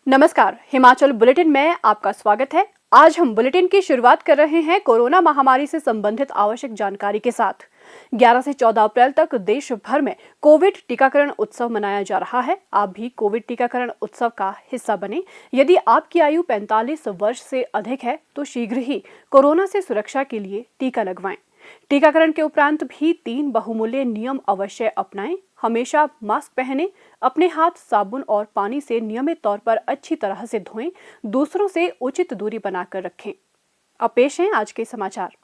नमस्कार, हिमाचल बुलेटिन में आपका स्वागत है। आज हम बुलेटिन की शुरुआत कर रहे हैं कोरोना महामारी से संबंधित आवश्यक जानकारी के साथ। 11 से 14 अप्रैल तक देश भर में कोविड टीकाकरण उत्सव मनाया जा रहा है। आप भी कोविड टीकाकरण उत्सव का हिस्सा बने। यदि आपकी आयु 45 वर्ष से अधिक है तो शीघ्र ही कोरोना से सुरक्षा के लिए टीका लगवाएं। टीकाकरण के उपरांत भी 3 बहुमूल्य नियम अवश्य अपनाएं। हमेशा मास्क पहनें, अपने हाथ साबुन और पानी से नियमित तौर पर अच्छी तरह से धोएं, दूसरों से उचित दूरी बनाकर रखें। अब पेश हैं आज के समाचार।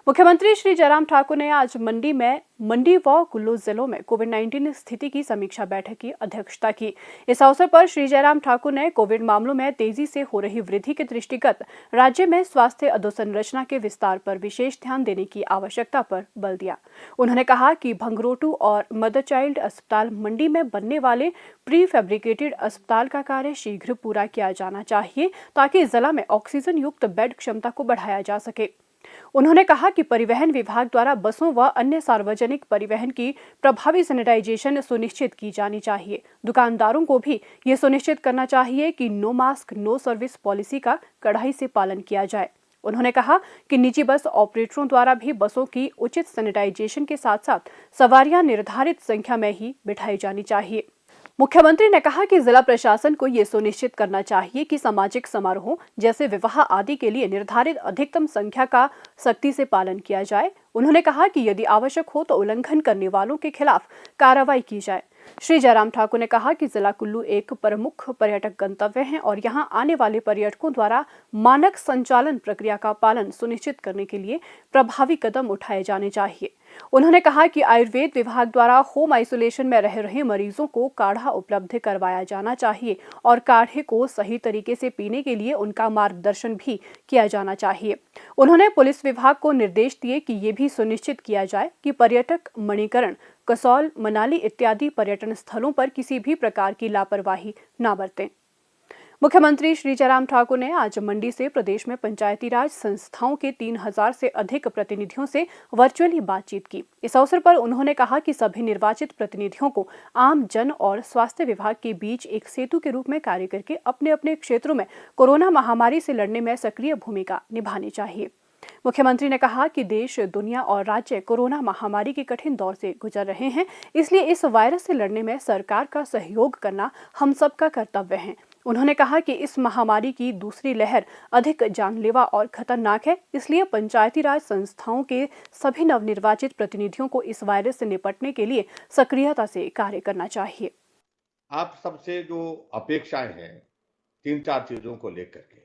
मुख्यमंत्री श्री जयराम ठाकुर ने आज मंडी व कुल्लू जिलों में कोविड-19 स्थिति की समीक्षा बैठक की अध्यक्षता की। इस अवसर पर श्री जयराम ठाकुर ने कोविड मामलों में तेजी से हो रही वृद्धि के दृष्टिगत राज्य में स्वास्थ्य अधोसंरचना के विस्तार पर विशेष ध्यान देने की आवश्यकता पर बल दिया। उन्होंने कहा कि भंगरोटू और मदर चाइल्ड अस्पताल मंडी में बनने वाले प्री फैब्रिकेटेड अस्पताल का कार्य शीघ्र पूरा किया जाना चाहिए ताकि जिला में ऑक्सीजन युक्त बेड क्षमता को बढ़ाया जा सके। उन्होंने कहा कि परिवहन विभाग द्वारा बसों व अन्य सार्वजनिक परिवहन की प्रभावी सैनिटाइजेशन सुनिश्चित की जानी चाहिए। दुकानदारों को भी ये सुनिश्चित करना चाहिए कि no mask no service policy का कड़ाई से पालन किया जाए। उन्होंने कहा कि निजी बस ऑपरेटरों द्वारा भी बसों की उचित सैनिटाइजेशन के साथ साथ सवारियां निर्धारित संख्या में ही बिठाई जानी चाहिए। मुख्यमंत्री ने कहा कि जिला प्रशासन को ये सुनिश्चित करना चाहिए कि सामाजिक समारोहों जैसे विवाह आदि के लिए निर्धारित अधिकतम संख्या का सख्ती से पालन किया जाए। उन्होंने कहा कि यदि आवश्यक हो तो उल्लंघन करने वालों के खिलाफ कार्रवाई की जाए। श्री जयराम ठाकुर ने कहा कि जिला कुल्लू एक प्रमुख पर्यटक गंतव्य है और यहां आने वाले पर्यटकों द्वारा मानक संचालन प्रक्रिया का पालन सुनिश्चित करने के लिए प्रभावी कदम उठाए जाने चाहिए। उन्होंने कहा कि आयुर्वेद विभाग द्वारा होम आइसोलेशन में रह रहे मरीजों को काढ़ा उपलब्ध करवाया जाना चाहिए और काढ़े को सही तरीके से पीने के लिए उनका मार्गदर्शन भी किया जाना चाहिए। उन्होंने पुलिस विभाग को निर्देश दिए कि ये भी सुनिश्चित किया जाए कि पर्यटक मणिकरण, कसौल, मनाली इत्यादि पर्यटन स्थलों पर किसी भी प्रकार की लापरवाही न बरतें। मुख्यमंत्री श्री जयराम ठाकुर ने आज मंडी से प्रदेश में पंचायती राज संस्थाओं के 3000 से अधिक प्रतिनिधियों से वर्चुअली बातचीत की। इस अवसर पर उन्होंने कहा कि सभी निर्वाचित प्रतिनिधियों को आम जन और स्वास्थ्य विभाग के बीच एक सेतु के रूप में कार्य करके अपने अपने क्षेत्रों में कोरोना महामारी से लड़ने में सक्रिय भूमिका निभानी चाहिए। मुख्यमंत्री ने कहा कि देश, दुनिया और राज्य कोरोना महामारी के कठिन दौर से गुजर रहे हैं, इसलिए इस वायरस से लड़ने में सरकार का सहयोग करना हम सबका कर्तव्य है। उन्होंने कहा कि इस महामारी की दूसरी लहर अधिक जानलेवा और खतरनाक है, इसलिए पंचायती राज संस्थाओं के सभी नवनिर्वाचित प्रतिनिधियों को इस वायरस से निपटने के लिए सक्रियता से कार्य करना चाहिए। आप सबसे जो अपेक्षाएं हैं 3-4 चीजों को लेकर के,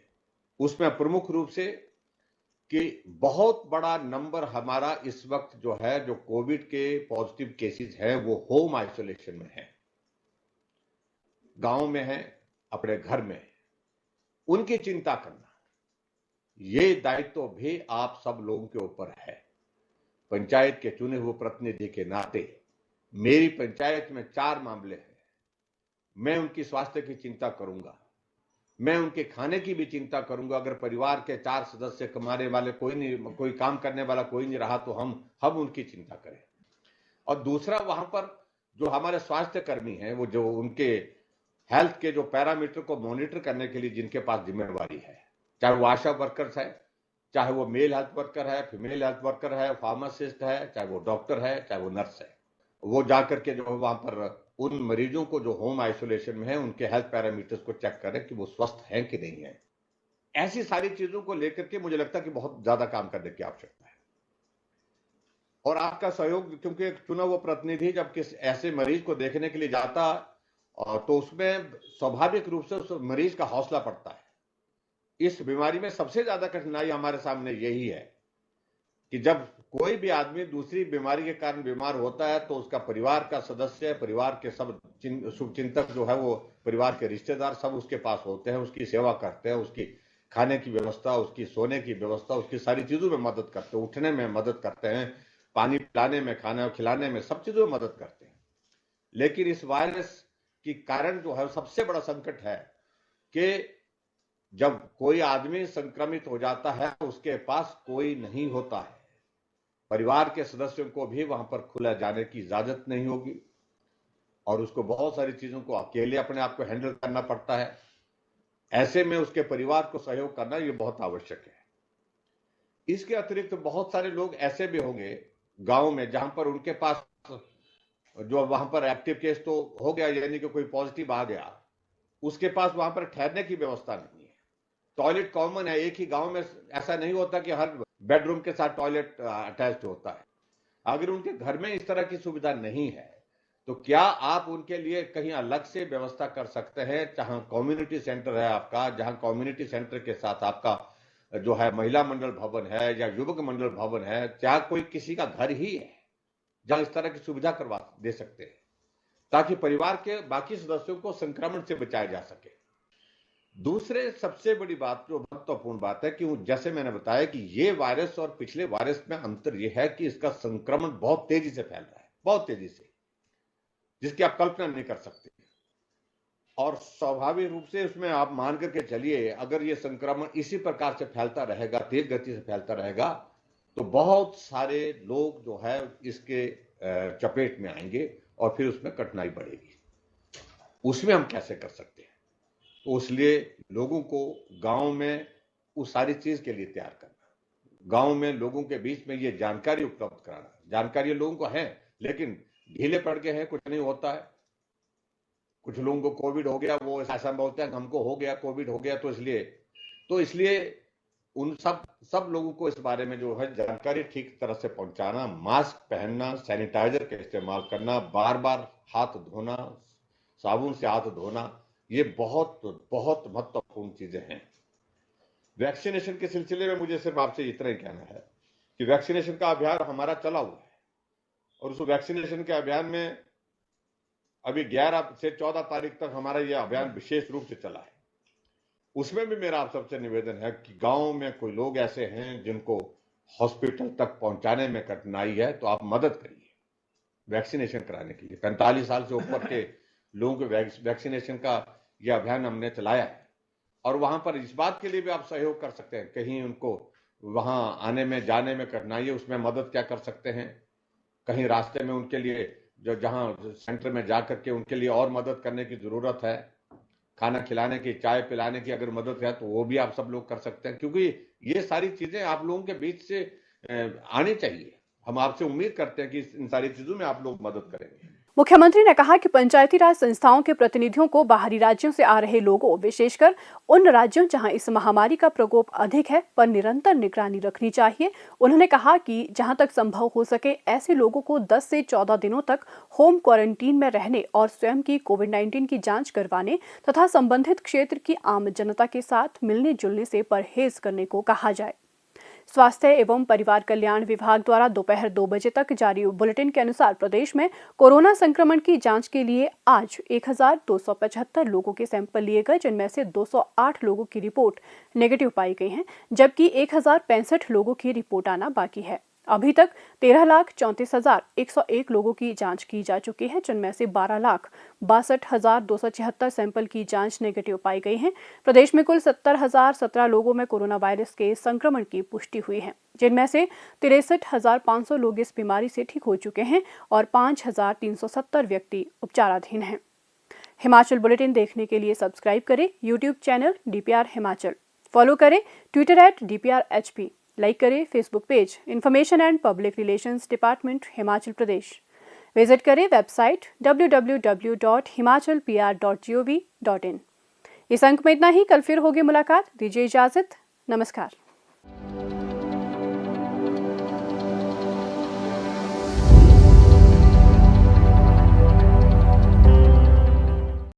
उसमें प्रमुख रूप से कि बहुत बड़ा नंबर हमारा इस वक्त जो है, जो कोविड के पॉजिटिव केसेस हैं, वो होम आइसोलेशन में है, गांव में है, अपने घर में। उनकी चिंता करना, ये दायित्व भी आप सब लोगों के ऊपर है। पंचायत के चुने हुए प्रतिनिधि के नाते मेरी पंचायत में 4 मामले हैं, मैं उनकी स्वास्थ्य की चिंता करूंगा, मैं उनके खाने की भी चिंता करूंगा। अगर परिवार के 4 सदस्य कमाने वाले कोई नहीं, कोई काम करने वाला कोई नहीं रहा, तो हम उनकी चिंता करें। और दूसरा, वहां पर जो हमारे स्वास्थ्य कर्मी हैं, वो जो उनके हेल्थ के जो पैरामीटर को मॉनिटर करने के लिए जिनके पास जिम्मेवारी है, चाहे वो आशा वर्कर्स है, चाहे वो मेल हेल्थ वर्कर है, फीमेल हेल्थ वर्कर है, फार्मासिस्ट है, चाहे वो डॉक्टर है, चाहे वो नर्स है, वो जाकर के जो वहां पर उन मरीजों को जो होम आइसोलेशन में है, उनके हेल्थ पैरामीटर्स को चेक करें कि वो स्वस्थ हैं कि नहीं है। ऐसी सारी चीजों को लेकर के मुझे लगता है कि बहुत ज्यादा काम करने की आवश्यकता है। और आपका सहयोग, क्योंकि एक चुना हुआ प्रतिनिधि जब किस ऐसे मरीज को देखने के लिए जाता, तो उसमें स्वाभाविक रूप से उस मरीज का हौसला बढ़ता है। इस बीमारी में सबसे ज्यादा कठिनाई हमारे सामने यही है कि जब कोई भी आदमी दूसरी बीमारी के कारण बीमार होता है, तो उसका परिवार का सदस्य, परिवार के सब शुभचिंतक जो है, वो परिवार के रिश्तेदार सब उसके पास होते हैं, उसकी सेवा करते हैं, उसकी खाने की व्यवस्था, उसकी सोने की व्यवस्था, उसकी सारी चीजों में मदद करते हैं, उठने में मदद करते हैं, पानी पिलाने में, खाना खिलाने में, सब चीजों में मदद करते हैं। लेकिन इस वायरस की कारण जो है, सबसे बड़ा संकट है कि जब कोई आदमी संक्रमित हो जाता है, उसके पास कोई नहीं होता है, परिवार के सदस्यों को भी वहां पर खुला जाने की इजाजत नहीं होगी और उसको बहुत सारी चीजों को अकेले अपने आप को हैंडल करना पड़ता है। ऐसे में उसके परिवार को सहयोग करना ये बहुत आवश्यक है। इसके अतिरिक्त बहुत सारे लोग ऐसे भी होंगे गांव में जहां पर उनके पास जो वहां पर एक्टिव केस तो हो गया, यानी कि कोई पॉजिटिव आ गया, उसके पास वहां पर ठहरने की व्यवस्था नहीं है। टॉयलेट कॉमन है, एक ही गांव में ऐसा नहीं होता कि हर बेडरूम के साथ टॉयलेट अटैच्ड होता है। अगर उनके घर में इस तरह की सुविधा नहीं है तो क्या आप उनके लिए कहीं अलग से व्यवस्था कर सकते हैं? जहां कम्युनिटी सेंटर है आपका, जहां कम्युनिटी सेंटर के साथ आपका जो है महिला मंडल भवन है या युवक मंडल भवन है, क्या कोई किसी का घर ही है जहां इस तरह की सुविधा करवा दे सकते हैं, ताकि परिवार के बाकी सदस्यों को संक्रमण से बचाया जा सके। दूसरे सबसे बड़ी बात, जो महत्वपूर्ण बात है, कि जैसे मैंने बताया कि ये वायरस और पिछले वायरस में अंतर यह है कि इसका संक्रमण बहुत तेजी से फैल रहा है, बहुत तेजी से, जिसकी आप कल्पना नहीं कर सकते। और स्वाभाविक रूप से उसमें आप मान करके चलिए, अगर ये संक्रमण इसी प्रकार से फैलता रहेगा, तेज गति से फैलता रहेगा, तो बहुत सारे लोग जो है इसके चपेट में आएंगे और फिर उसमें कठिनाई बढ़ेगी। उसमें हम कैसे कर सकते हैं? तो इसलिए लोगों को गांव में उस सारी चीज के लिए तैयार करना, गांव में लोगों के बीच में ये जानकारी उपलब्ध कराना। जानकारी लोगों को है, लेकिन ढीले पड़ के हैं, कुछ नहीं होता है। कुछ लोगों को कोविड हो गया, वो ऐसा बोलते हैं हमको हो गया, कोविड हो गया, तो इसलिए उन सब लोगों को इस बारे में जो है जानकारी ठीक तरह से पहुंचाना, मास्क पहनना, सैनिटाइजर का इस्तेमाल करना, बार बार हाथ धोना, साबुन से हाथ धोना, ये बहुत बहुत महत्वपूर्ण चीजें हैं। वैक्सीनेशन के सिलसिले में मुझे सिर्फ आपसे इतना ही कहना है कि वैक्सीनेशन का अभियान हमारा चला हुआ है और उस वैक्सीनेशन के अभियान में अभी 11 से 14 तारीख तक हमारा यह अभियान विशेष रूप से चला है। उसमें भी मेरा आप सबसे निवेदन है कि गांव में कोई लोग ऐसे हैं जिनको हॉस्पिटल तक पहुंचाने में कठिनाई है, तो आप मदद करिए वैक्सीनेशन कराने के लिए। 45 साल से ऊपर के लोगों के वैक्सीनेशन का यह अभियान हमने चलाया है और वहां पर इस बात के लिए भी आप सहयोग कर सकते हैं, कहीं उनको वहां आने में जाने में कठिनाई है, उसमें मदद क्या कर सकते हैं। कहीं रास्ते में उनके लिए जो जहां सेंटर में जाकर के उनके लिए और मदद करने की जरूरत है, खाना खिलाने की, चाय पिलाने की अगर मदद है तो वो भी आप सब लोग कर सकते हैं, क्योंकि ये सारी चीजें आप लोगों के बीच से आनी चाहिए। हम आपसे उम्मीद करते हैं कि इन सारी चीजों में आप लोग मदद करेंगे। मुख्यमंत्री ने कहा कि पंचायती राज संस्थाओं के प्रतिनिधियों को बाहरी राज्यों से आ रहे लोगों, विशेषकर उन राज्यों जहां इस महामारी का प्रकोप अधिक है, पर निरंतर निगरानी रखनी चाहिए। उन्होंने कहा कि जहां तक संभव हो सके ऐसे लोगों को 10 से 14 दिनों तक होम क्वारंटीन में रहने और स्वयं की कोविड-19 की जांच करवाने तथा संबंधित क्षेत्र की आम जनता के साथ मिलने जुलने से परहेज करने को कहा जाए। स्वास्थ्य एवं परिवार कल्याण विभाग द्वारा दोपहर 2 बजे तक जारी बुलेटिन के अनुसार प्रदेश में कोरोना संक्रमण की जांच के लिए आज 1275 लोगों के सैंपल लिए गए, जिनमें से 208 लोगों की रिपोर्ट नेगेटिव पाई गई है, जबकि 1065 लोगों की रिपोर्ट आना बाकी है। अभी तक 13,34,101 लोगों की जांच की जा चुकी है, जिनमें से 12,62,276 सैंपल की जांच नेगेटिव पाई गई है। प्रदेश में कुल 70,017 लोगों में कोरोना वायरस के संक्रमण की पुष्टि हुई है, जिनमें से 63,500 लोग इस बीमारी से ठीक हो चुके हैं और 5,370 व्यक्ति उपचाराधीन हैं। हिमाचल बुलेटिन देखने के लिए सब्सक्राइब करें YouTube channel DPR Himachal, follow करें ट्विटर @DPRHP, लाइक करें Facebook page information and public relations department Himachal Pradesh, visit करें वेबसाइट www.himachalpr.gov.in। इस अंक में इतना ही, कल फिर होगी मुलाकात, दीजिए इजाजत, नमस्कार।